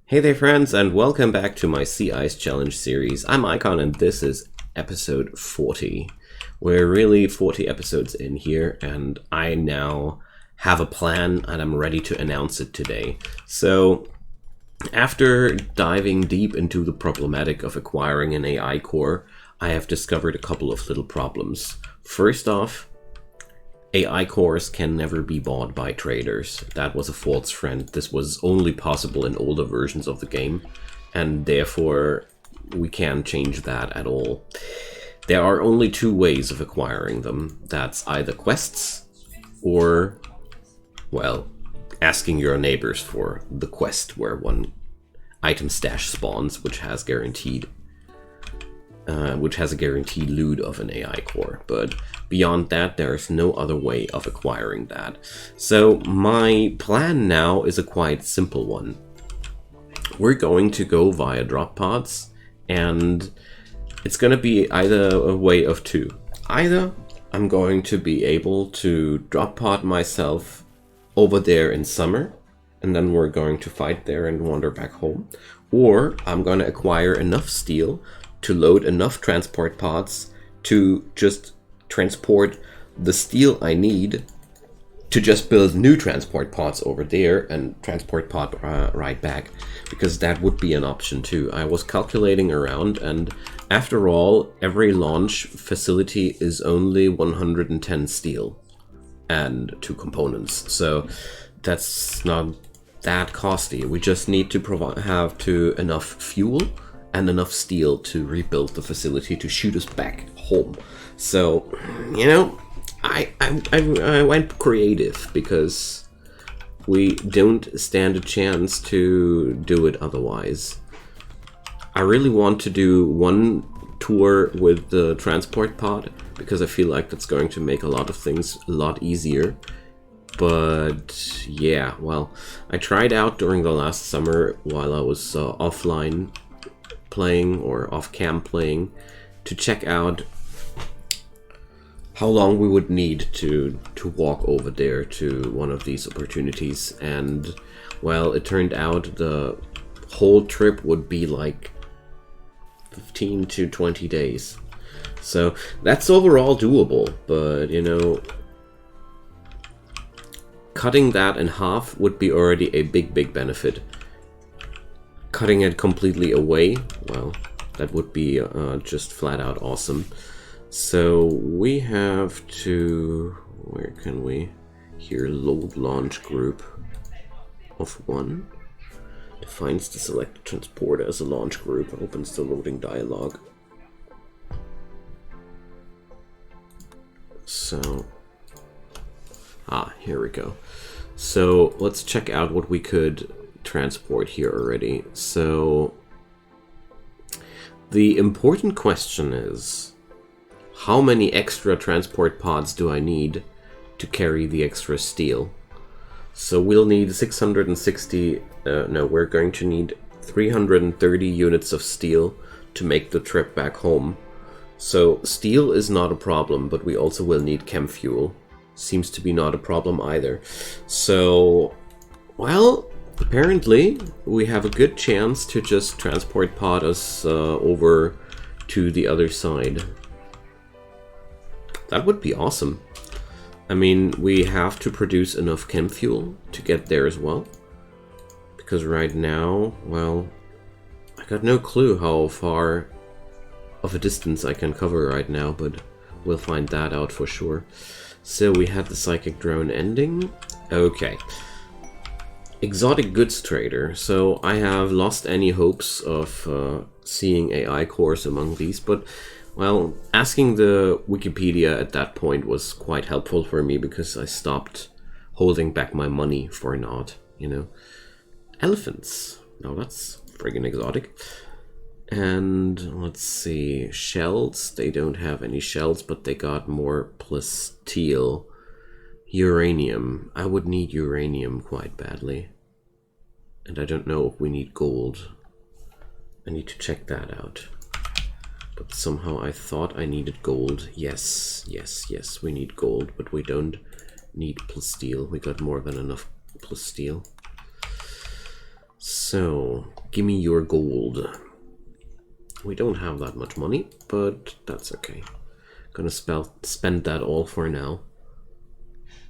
Hey there friends, and welcome back to my Sea Ice Challenge series. I'm Icon and this is episode 40. We're really 40 episodes in here and I now have a plan and I'm ready to announce it today. So after diving deep into the problematic of acquiring an AI core, I have discovered a couple of little problems. First off, AI cores can never be bought by traders. That was a false friend. This was only possible in older versions of the game, and therefore we can't change that at all. There are only two ways of acquiring them. That's either quests or, well, asking your neighbors for the quest where one item stash spawns, which has a guaranteed loot of an AI core. But beyond that, there is no other way of acquiring that. So my plan now is a quite simple one. We're going to go via drop pods, and it's going to be either a way of two. Either I'm going to be able to drop pod myself over there in summer, and then we're going to fight there and wander back home. Or I'm going to acquire enough steel to load enough transport pods to just transport the steel I need to just build new transport pods over there and transport pod right back, because that would be an option too. I was calculating around, and after all, every launch facility is only 110 steel and 2 components, so that's not that costly. We just need to have enough fuel and enough steel to rebuild the facility to shoot us back home. So, you know, I went creative because we don't stand a chance to do it otherwise. I really want to do one tour with the transport pod because I feel like that's going to make a lot of things a lot easier. But yeah, well, I tried out during the last summer while I was offline playing or off cam playing to check out how long we would need to walk over there to one of these opportunities, and well, it turned out the whole trip would be like 15 to 20 days. So that's overall doable, but you know, cutting that in half would be already a big benefit. Cutting it completely away, well, that would be just flat out awesome. So we have to, where can we? Here, load launch group of 1. Defines the selected transporter as a launch group, opens the loading dialog. So, here we go. So let's check out what we could transport here already. So the important question is, how many extra transport pods do I need to carry the extra steel? So we'll need 660, we're going to need 330 units of steel to make the trip back home. So steel is not a problem, but we also will need chem fuel. Seems to be not a problem either. So, well, apparently we have a good chance to just transport pod us over to the other side. That would be awesome. I mean, we have to produce enough chem fuel to get there as well, because right now, well, I got no clue how far of a distance I can cover right now, but we'll find that out for sure. So we had the psychic drone ending. Okay. Exotic goods trader. So I have lost any hopes of seeing AI cores among these, but well, asking the Wikipedia at that point was quite helpful for me because I stopped holding back my money for naught, you know. Elephants. Now that's friggin' exotic. And let's see, shells. They don't have any shells, but they got more plasteel. Uranium. I would need uranium quite badly. And I don't know if we need gold. I need to check that out. But somehow I thought I needed gold. Yes, we need gold, but we don't need plasteel. We got more than enough plasteel. So, give me your gold. We don't have that much money, but that's okay. Gonna spend that all for now.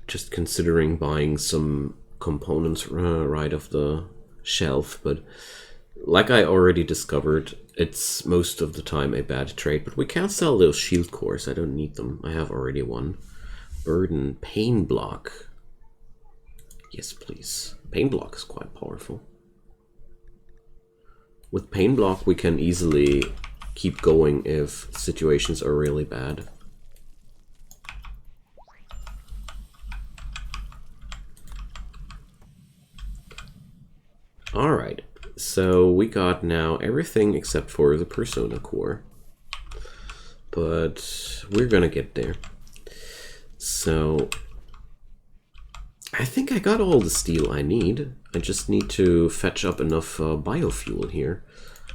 Just considering buying some components right off the shelf, but like I already discovered, it's most of the time a bad trade. But we can't sell those shield cores. I don't need them. I have already one. Burden, pain block. Yes, please. Pain block is quite powerful. With pain block, we can easily keep going if situations are really bad. Alright, so we got now everything except for the Persona core. But we're gonna get there. So I think I got all the steel I need. I just need to fetch up enough biofuel here.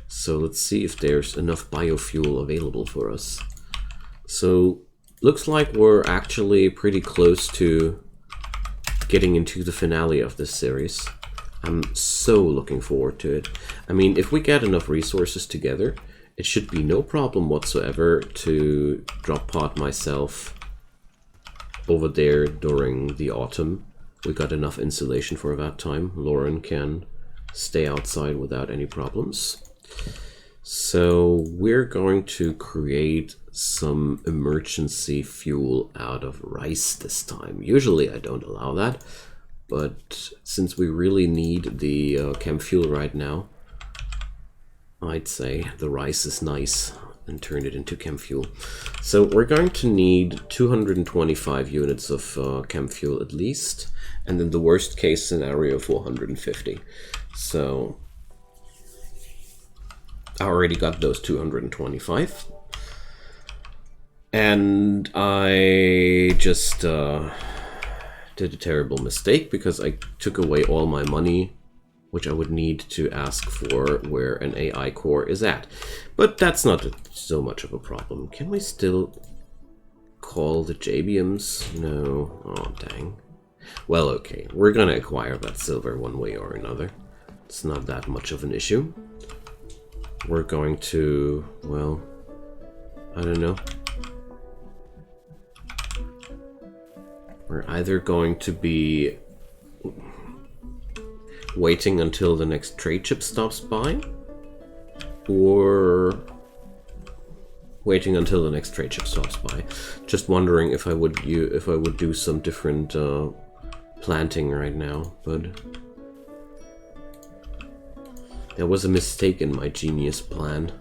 So let's see if there's enough biofuel available for us. So looks like we're actually pretty close to getting into the finale of this series. I'm so looking forward to it. I mean, if we get enough resources together, it should be no problem whatsoever to drop pod myself over there during the autumn. We got enough insulation for that time. Lauren can stay outside without any problems. So we're going to create some emergency fuel out of rice this time. Usually I don't allow that, but since we really need the chem fuel right now, I'd say the rice is nice and turn it into chem fuel. So we're going to need 225 units of chem fuel at least, and then the worst case scenario 450. So I already got those 225. And I just did a terrible mistake because I took away all my money, which I would need to ask for where an AI core is at. But that's not so much of a problem. Can we still call the Jabiums? No. Oh, dang. Well, okay. We're gonna acquire that silver one way or another. It's not that much of an issue. We're going to, well, I don't know. We're either going to be waiting until the next trade ship stops by, or waiting until the next trade ship stops by. Just wondering if I would do some different planting right now, but there was a mistake in my genius plan.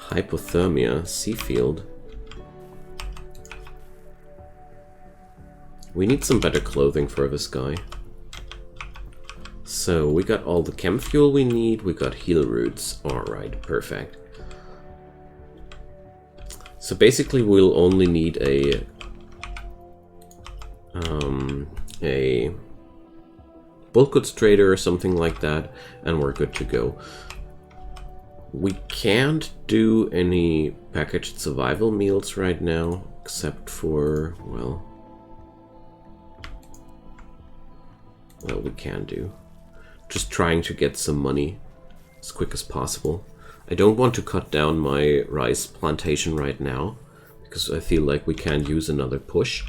Hypothermia, Seafield. We need some better clothing for this guy. So we got all the chem fuel we need, we got heal roots. Alright, perfect. So basically we'll only need a bulk goods trader or something like that, and we're good to go. We can't do any packaged survival meals right now, except for, well, we can do. Just trying to get some money as quick as possible. I don't want to cut down my rice plantation right now, because I feel like we can use another push.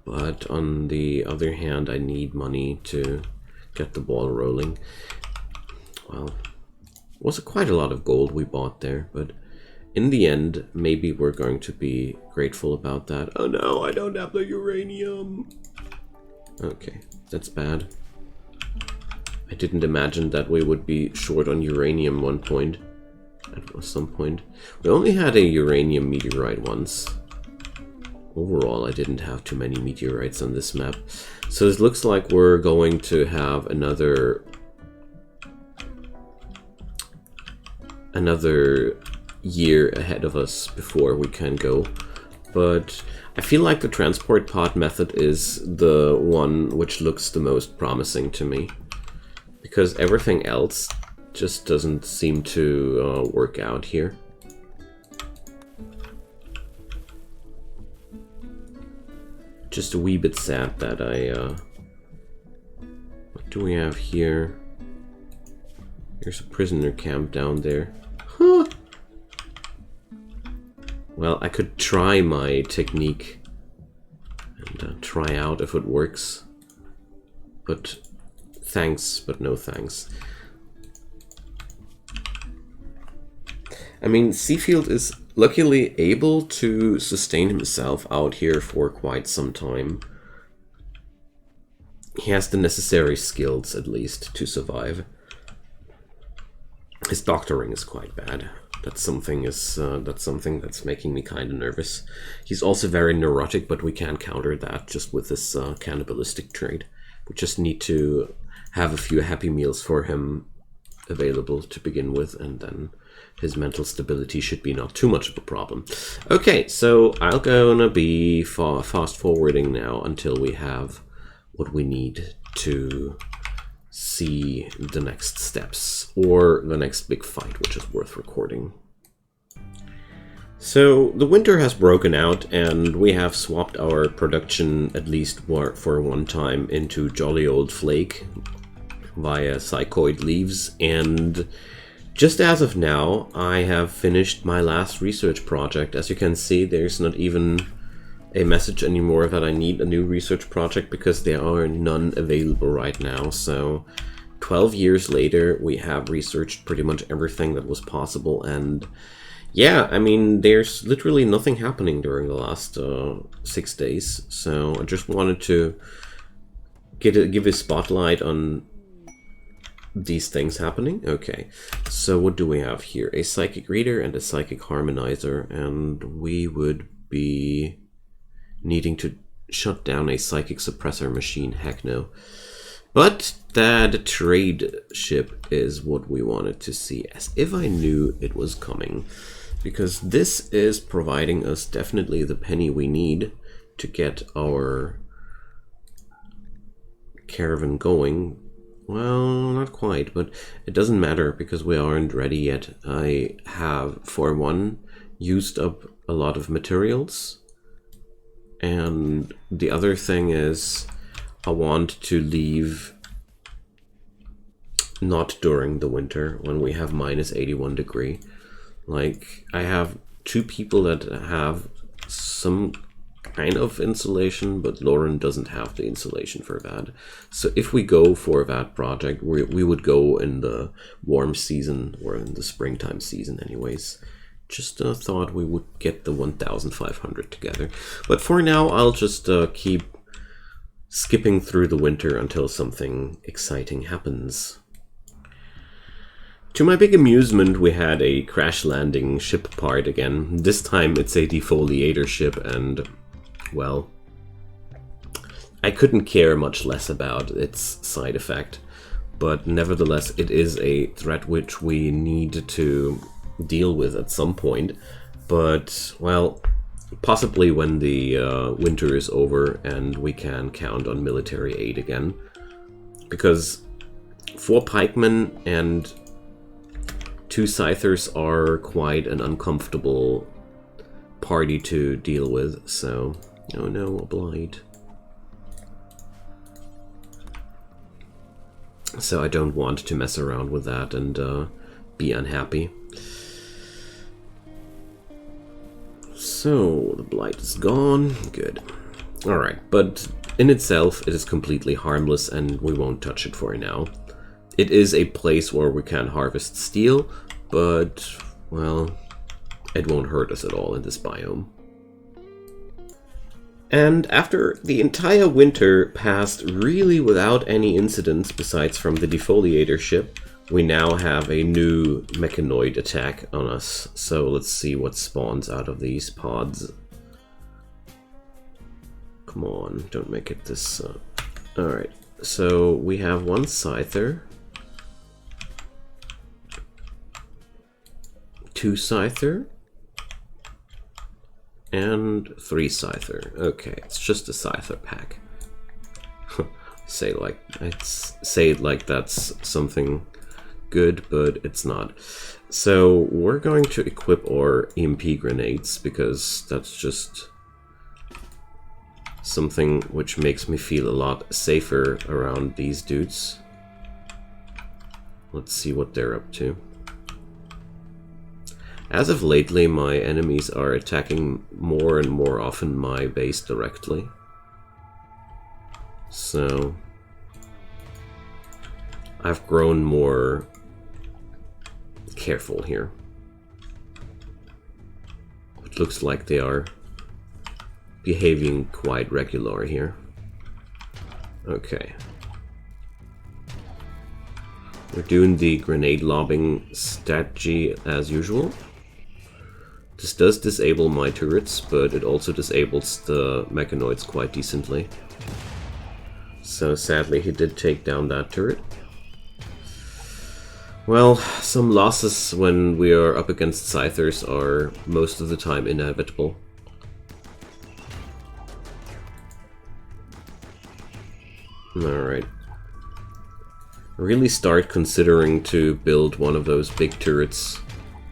But on the other hand, I need money to get the ball rolling. Well, it was quite a lot of gold we bought there, but in the end, maybe we're going to be grateful about that. Oh no, I don't have the uranium! Okay, that's bad. I didn't imagine that we would be short on uranium at some point. We only had a uranium meteorite once. Overall, I didn't have too many meteorites on this map. So it looks like we're going to have another year ahead of us before we can go. But I feel like the transport pod method is the one which looks the most promising to me, because everything else just doesn't seem to work out here. Just a wee bit sad that what do we have here? There's a prisoner camp down there. Huh. Well, I could try my technique and try out if it works. But thanks, but no thanks. I mean, Seafield is luckily able to sustain himself out here for quite some time. He has the necessary skills, at least, to survive. His doctoring is quite bad. That's something that's making me kind of nervous. He's also very neurotic, but we can counter that just with this cannibalistic trait. We just need to have a few happy meals for him available to begin with, and then his mental stability should be not too much of a problem. Okay, so I'm gonna be fast forwarding now until we have what we need to see the next steps, or the next big fight, which is worth recording. So the winter has broken out, and we have swapped our production, at least for one time, into jolly old flake via psychoid leaves, and just as of now, I have finished my last research project. As you can see, there's not even a message anymore that I need a new research project, because there are none available right now. So 12 years later, we have researched pretty much everything that was possible, and yeah, I mean, there's literally nothing happening during the last 6 days. So I just wanted to give a spotlight on these things happening. Okay, so what do we have here? A psychic reader and a psychic harmonizer, and we would be needing to shut down a psychic suppressor machine. Heck no. But that trade ship is what we wanted to see, as if I knew it was coming, because this is providing us definitely the penny we need to get our caravan going. Well, not quite, but it doesn't matter because we aren't ready yet. I have, for one, used up a lot of materials. And the other thing is, I want to leave not during the winter when we have minus 81 degree. Like, I have 2 people that have some kind of insulation, but Lauren doesn't have the insulation for that. So if we go for that project, we would go in the warm season, or in the springtime season anyways. Just thought we would get the 1,500 together. But for now, I'll just keep skipping through the winter until something exciting happens. To my big amusement, we had a crash landing ship part again. This time it's a defoliator ship, and well, I couldn't care much less about its side effect, but nevertheless it is a threat which we need to deal with at some point. But well, possibly when the winter is over and we can count on military aid again, because 4 pikemen and 2 scythers are quite an uncomfortable party to deal with. So oh no, a blight. So I don't want to mess around with that and be unhappy. So the blight is gone. Good. Alright, but in itself it is completely harmless and we won't touch it for now. It is a place where we can harvest steel, but well, it won't hurt us at all in this biome. And after the entire winter passed really without any incidents besides from the defoliator ship, we now have a new mechanoid attack on us. So let's see what spawns out of these pods. Come on, don't make it this... Alright, so we have 1 scyther, 2 scyther, and 3 scyther. Okay, it's just a scyther pack. Say it like that's something good, but it's not. So we're going to equip our EMP grenades, because that's just Something which makes me feel a lot safer around these dudes. Let's see what they're up to. As of lately, my enemies are attacking more and more often my base directly. So I've grown more careful here. It looks like they are behaving quite regular here. Okay. We're doing the grenade lobbing strategy as usual. This does disable my turrets, but it also disables the mechanoids quite decently. So sadly he did take down that turret. Well, some losses when we are up against Scythers are most of the time inevitable. Alright. Really start considering to build one of those big turrets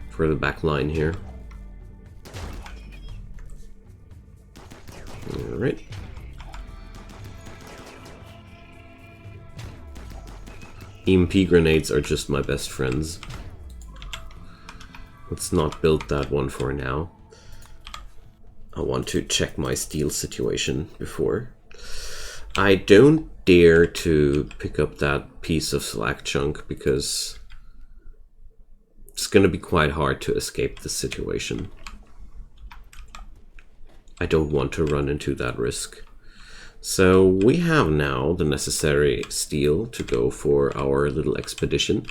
for the back line here. Alright. EMP grenades are just my best friends. Let's not build that one for now. I want to check my steel situation before. I don't dare to pick up that piece of slack chunk because it's going to be quite hard to escape this situation. I don't want to run into that risk. So we have now the necessary steel to go for our little expedition,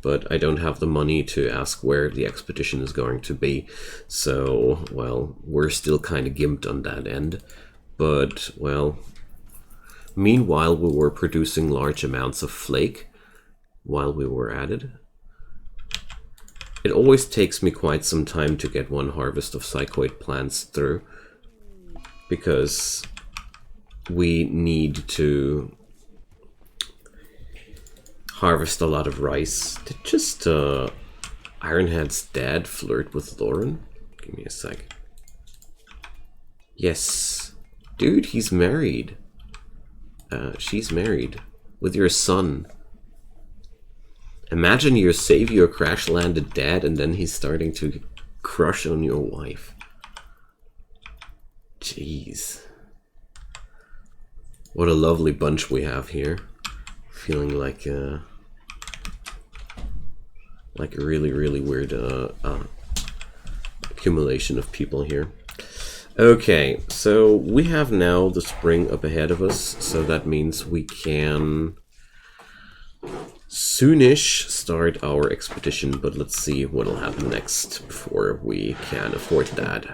but I don't have the money to ask where the expedition is going to be. So, well, we're still kind of gimped on that end. But, well, meanwhile we were producing large amounts of flake while we were at it. It always takes me quite some time to get one harvest of psychoid plants through, because we need to harvest a lot of rice. Did just Ironhead's dad flirt with Lauren? Give me a sec. Yes. Dude, he's married. She's married. With your son. Imagine you save your crash-landed dad and then he's starting to crush on your wife. Jeez. What a lovely bunch we have here. Feeling like a really, really weird accumulation of people here. Okay, so we have now the spring up ahead of us, so that means we can soonish start our expedition, but let's see what'll happen next before we can afford that.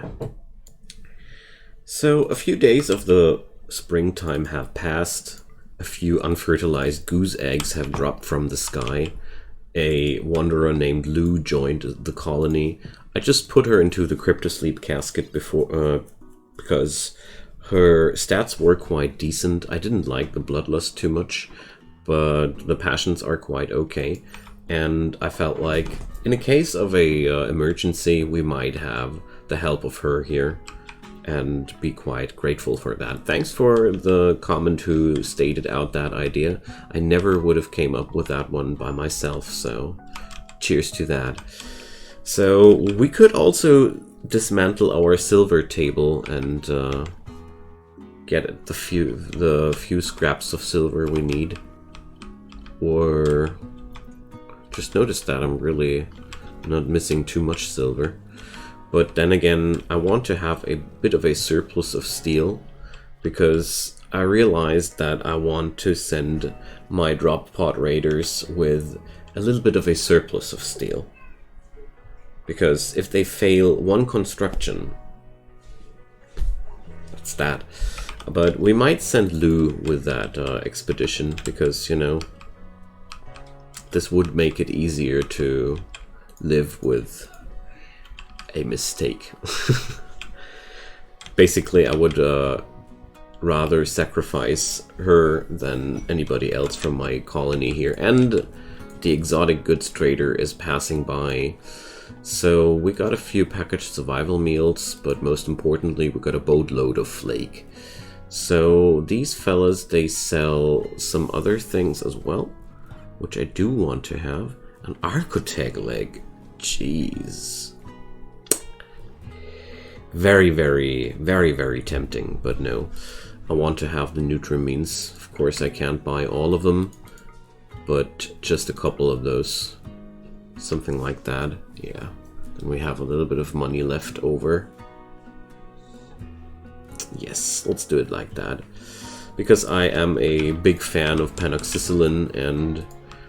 So a few days of the springtime have passed. A few unfertilized goose eggs have dropped from the sky. A wanderer named Lou joined the colony. I just put her into the cryptosleep casket before because her stats were quite decent. I didn't like the bloodlust too much, but the passions are quite okay. And I felt like in a case of a emergency, we might have the help of her here, and be quite grateful for that. Thanks for the comment who stated out that idea. I never would have came up with that one by myself, so cheers to that. So we could also dismantle our silver table and get the few scraps of silver we need. Or just notice that I'm really not missing too much silver. But then again, I want to have a bit of a surplus of steel, because I realized that I want to send my drop pod raiders with a little bit of a surplus of steel. Because if they fail one construction, that's that. But we might send Lou with that expedition, because, you know, this would make it easier to live with a mistake. Basically, I would rather sacrifice her than anybody else from my colony here. And the exotic goods trader is passing by. So we got a few packaged survival meals, but most importantly, we got a boatload of flake. So these fellas, they sell some other things as well, which I do want to have. An Archotech leg. Jeez. Very, very, very, very tempting, but no. I want to have the Nutrimines. Of course, I can't buy all of them, but just a couple of those. Something like that, yeah. And we have a little bit of money left over. Yes, let's do it like that. Because I am a big fan of panoxycillin and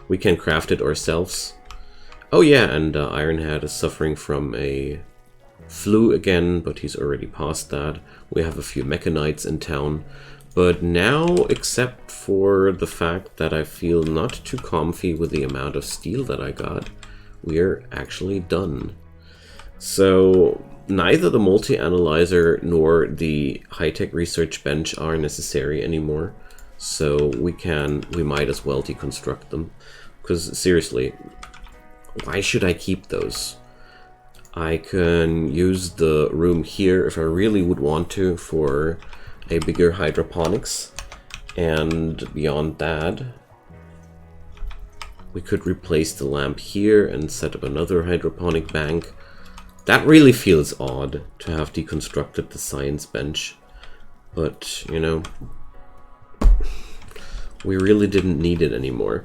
we can craft it ourselves. Oh yeah, and Ironhead is suffering from a flu again, but he's already past that. We have a few mechanites in town. But now, except for the fact that I feel not too comfy with the amount of steel that I got, we're actually done. So neither the multi-analyzer nor the high-tech research bench are necessary anymore. So we might as well deconstruct them. Because seriously, why should I keep those? I can use the room here if I really would want to for a bigger hydroponics. And beyond that, we could replace the lamp here and set up another hydroponic bank. That really feels odd to have deconstructed the science bench. But, you know, we really didn't need it anymore.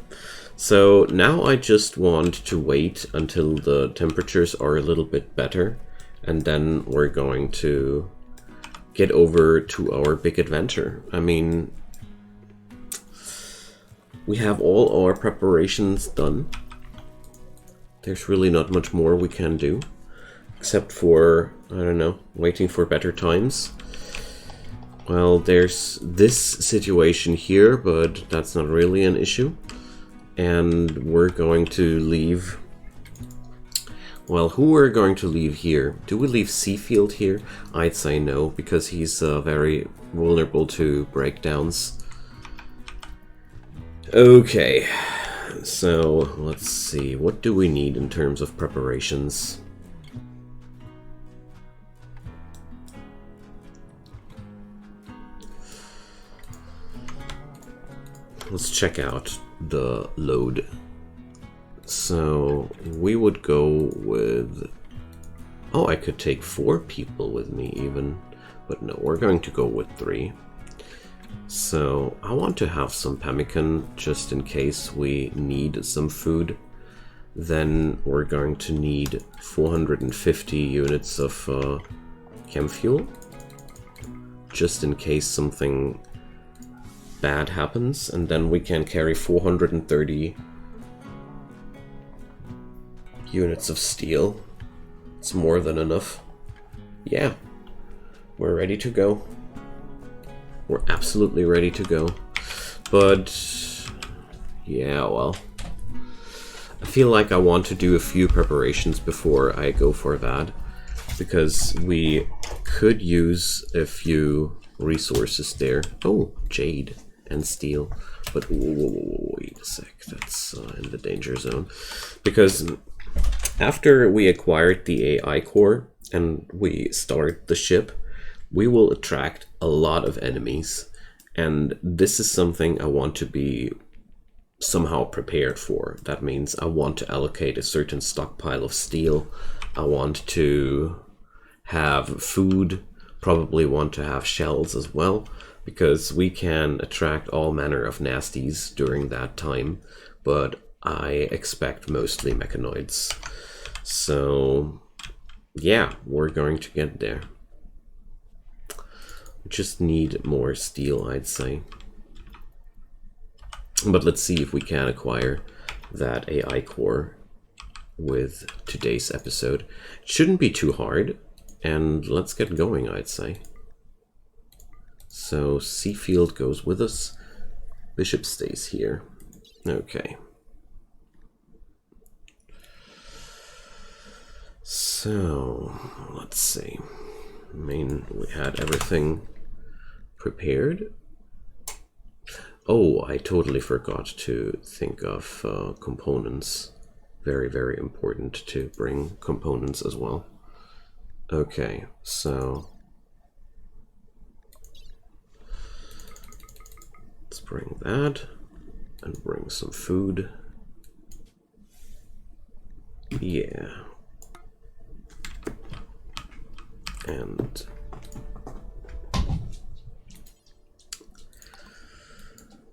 So now I just want to wait until the temperatures are a little bit better, and then we're going to get over to our big adventure. I mean, we have all our preparations done. There's really not much more we can do, except for, I don't know, waiting for better times. Well, there's this situation here, but that's not really an issue. And we're going to leave... Well, who we're going to leave here? Do we leave Seafield here? I'd say no, because he's very vulnerable to breakdowns. Okay, so let's see. What do we need in terms of preparations? Let's check out the load. So we would go with... Oh, I could take 4 people with me even. But no, we're going to go with 3. So I want to have some pemmican just in case we need some food. Then we're going to need 450 units of chem fuel. Just in case something bad happens, and then we can carry 430 units of steel. It's more than enough. Yeah, we're ready to go. We're absolutely ready to go. But yeah, well, I feel like I want to do a few preparations before I go for that, because we could use a few resources there. Oh, jade and steel, but wait a sec, that's in the danger zone, because after we acquired the AI core and we start the ship, we will attract a lot of enemies, and this is something I want to be somehow prepared for. That means I want to allocate a certain stockpile of steel, I want to have food, probably want to have shells as well, because we can attract all manner of nasties during that time, but I expect mostly mechanoids. So yeah, we're going to get there. We just need more steel, I'd say. But let's see if we can acquire that AI core with today's episode. It shouldn't be too hard, and let's get going, I'd say. So Seafield goes with us. Bishop stays here. Okay. So let's see. I mean, we had everything prepared. Oh, I totally forgot to think of components. Very, very important to bring components as well. Okay, so bring that and bring some food. Yeah. And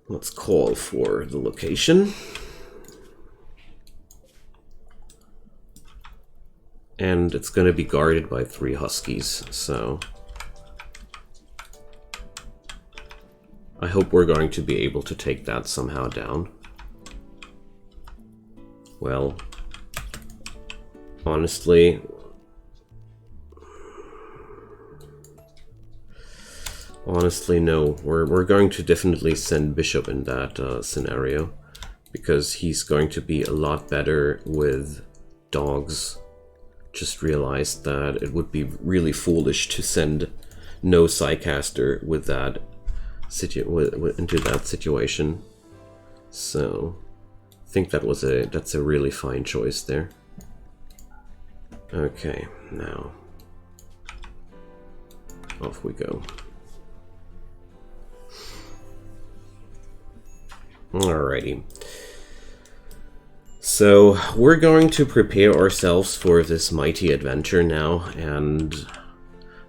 let's call for the location. And it's going to be guarded by 3 huskies, so I hope we're going to be able to take that somehow down. Well, honestly, no. We're going to definitely send Bishop in that scenario, because he's going to be a lot better with dogs. Just realized that it would be really foolish to send no Psycaster with that into that situation. So I think that's a really fine choice there. Okay, now off we go. Alrighty. So we're going to prepare ourselves for this mighty adventure now, and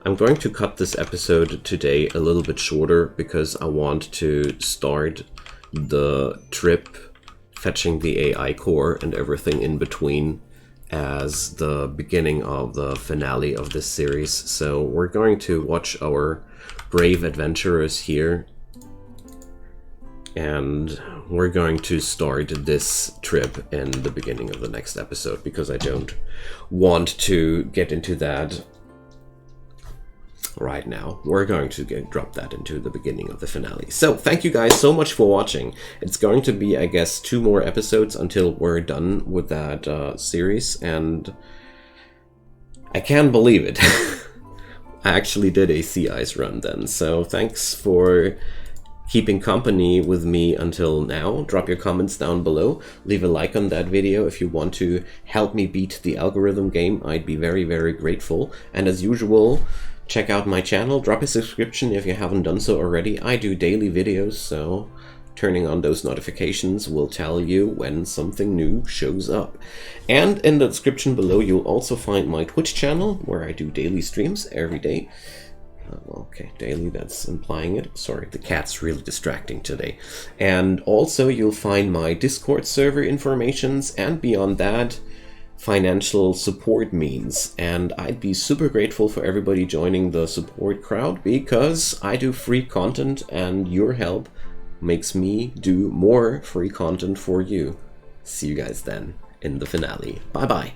I'm going to cut this episode today a little bit shorter because I want to start the trip, fetching the AI core and everything in between as the beginning of the finale of this series. So we're going to watch our brave adventurers here, and we're going to start this trip in the beginning of the next episode because I don't want to get into that right now. We're going to drop that into the beginning of the finale. So thank you guys so much for watching. It's going to be, I guess, 2 more episodes until we're done with that series, and I can't believe it. I actually did a Sea Ice run then, so thanks for keeping company with me until now. Drop your comments down below. Leave a like on that video if you want to help me beat the algorithm game. I'd be very, very grateful. And as usual, check out my channel. Drop a subscription if you haven't done so already. I do daily videos, so turning on those notifications will tell you when something new shows up. And in the description below, you'll also find my Twitch channel, where I do daily streams every day. Okay, daily, that's implying it. Sorry, the cat's really distracting today. And also you'll find my Discord server informations, and beyond that, financial support means. And I'd be super grateful for everybody joining the support crowd, because I do free content and your help makes me do more free content for you. See you guys then in the finale. Bye bye.